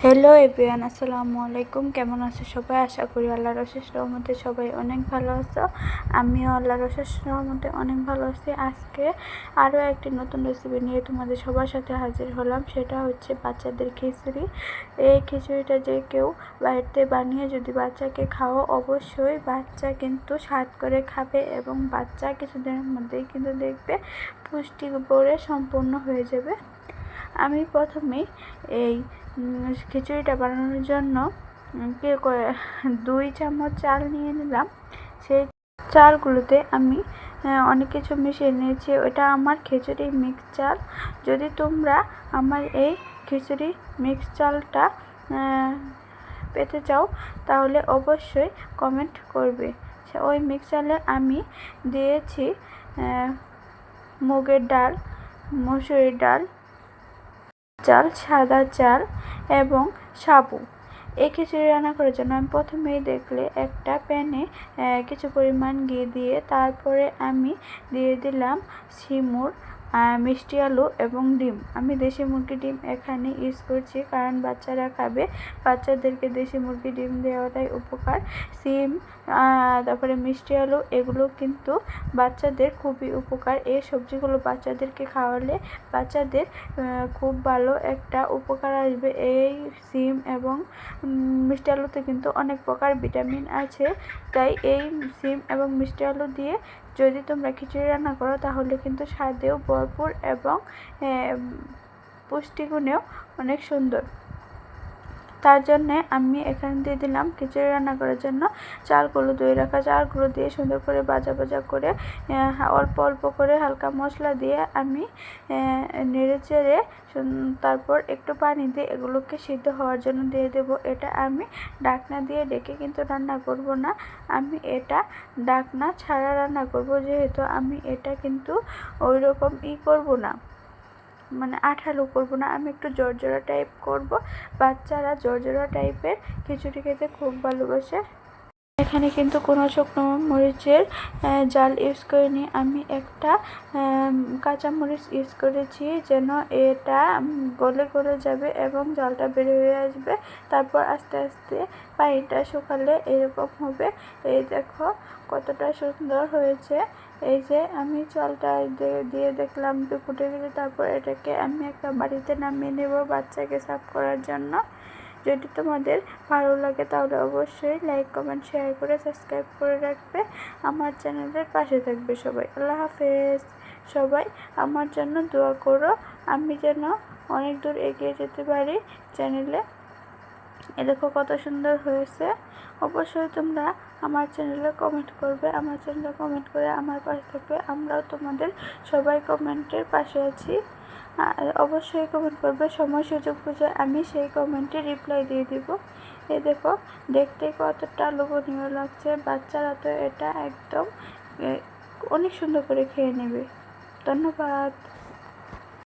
Hello everyone, আসসালামু আলাইকুম। কেমন আছো সবাই? আশা করি আল্লাহর অশেষ রহমতে সবাই অনেক ভালো আছো। আমিও আল্লাহর অশেষ রহমতে অনেক ভালো আছি। আজকে আরও একটি নতুন রেসিপি নিয়ে তোমাদের সবার সাথে হাজির হলাম। সেটা হচ্ছে বাচ্চাদের খিচুড়ি। এই খিচুড়িটা যে কেউ বাড়িতে বানিয়ে যদি বাচ্চাকে খাও, অবশ্যই বাচ্চা কিন্তু স্বাদ করে খাবে এবং বাচ্চা কিছুদিনের মধ্যেই কিন্তু দেখবে পুষ্টি ভরে সম্পূর্ণ হয়ে যাবে। আমি প্রথমে এই খিচুড়িটা বানানোর জন্য 2 চামচ চাল নিয়ে নিলাম। সেই চালগুলোতে আমি অনেক কিছু মিশিয়ে নিয়েছি। ওটা আমার খিচুড়ি মিক্স চাল। যদি তোমরা আমার এই খিচুড়ি মিক্স চালটা পেতে চাও তাহলে অবশ্যই কমেন্ট করবে। ওই মিক্স চালে আমি দিয়েছি মুগের ডাল, মসুরির ডাল, চাল, সাদা চাল এবং সাবু। এই খিচুড়ি রান্না করার জন্য আমি প্রথমেই দেখলে একটা প্যানে কিছু পরিমাণ ঘি দিয়ে তারপরে আমি দিয়ে দিলাম সিমুর, মিষ্টি আলু এবং ডিম। আমি দেশি মুরগি ডিম এখানে ইউজ করছি, কারণ বাচ্চারা খাবে, বাচ্চাদেরকে দেশি মুরগি ডিম দেওয়াটাই উপকার। সিম, তারপরে মিষ্টি আলু, এগুলো কিন্তু বাচ্চাদের খুবই উপকার। এই সবজিগুলো বাচ্চাদেরকে খাওয়ালে বাচ্চাদের খুব ভালো একটা উপকার আসবে। এই সিম এবং মিষ্টি আলুতে কিন্তু অনেক প্রকার ভিটামিন আছে, তাই এই সিম এবং মিষ্টি আলু দিয়ে যদি তোমরা খিচুড়ি রান্না করো তাহলে কিন্তু স্বাদেও ভরপুর এবং পুষ্টিগুণেও অনেক সুন্দর। তার জন্যে আমি এখানে দিয়ে দিলাম খিচুড়ি রান্না করার জন্য চালগুলো ধুয়ে রাখা চালগুলো দিয়ে সুন্দর করে ভাজা ভাজা করে অল্প অল্প করে হালকা মশলা দিয়ে আমি নেড়ে চেড়ে তারপর একটু পানি দিয়ে এগুলোকে সিদ্ধ হওয়ার জন্য দিয়ে দেব। এটা আমি ঢাকনা দিয়ে ডেকে কিন্তু রান্না করব না, আমি এটা ঢাকনা ছাড়া রান্না করব, যেহেতু আমি এটা কিন্তু ওই রকম করব না, মানে আঠালো করবো না, আমি একটু জর্জরা টাইপ করব। বাচ্চারা জর্জরা টাইপের খিচুড়ি খেতে খুব ভালোবাসে। এখানে কিন্তু কোনো শুকনো মরিচের জাল ইউজ করিনি, আমি একটা কাঁচা মরিচ ইউজ করেছি যেন এটা গলে গলে যাবে এবং জলটা বের হয়ে আসবে। তারপর আস্তে আস্তে পানিটা শুকালে এরকম হবে। এই দেখো কতটা সুন্দর হয়েছে। এই যে আমি চালটা দিয়ে দেখলাম যে ফুটে গেছে, তারপর এটাকে আমি একটা বাড়িতে নামিয়ে নেব বাচ্চাকে সার্ভ করার জন্য। যদি তোমাদের ভালো লাগে তাহলে অবশ্যই লাইক, কমেন্ট, শেয়ার করে সাবস্ক্রাইব করে রাখবে। আমার চ্যানেলের পাশে থাকবে সবাই। আল্লাহ হাফেজ। সবাই আমার জন্য দোয়া করো, আমি যেন অনেক দূর এগিয়ে যেতে পারি চ্যানেলে। এ দেখো কত সুন্দর হয়েছে। অবশ্যই তোমরা আমার চ্যানেলে কমেন্ট করবে, আমার চ্যানেলে কমেন্ট করে আমার পাশে থাকবে। আমরাও তোমাদের সবাই কমেন্টের পাশে আছি। অবশ্যই কমেন্ট করবে, সময় সুযোগ বুঝে আমি সেই কমেন্টে রিপ্লাই দিয়ে দিব। এই দেখো দেখতে কতটা লোভনীয় লাগছে, বাচ্চারা তো এটা একদম অনেক সুন্দর করে খেয়ে নেবে। ধন্যবাদ।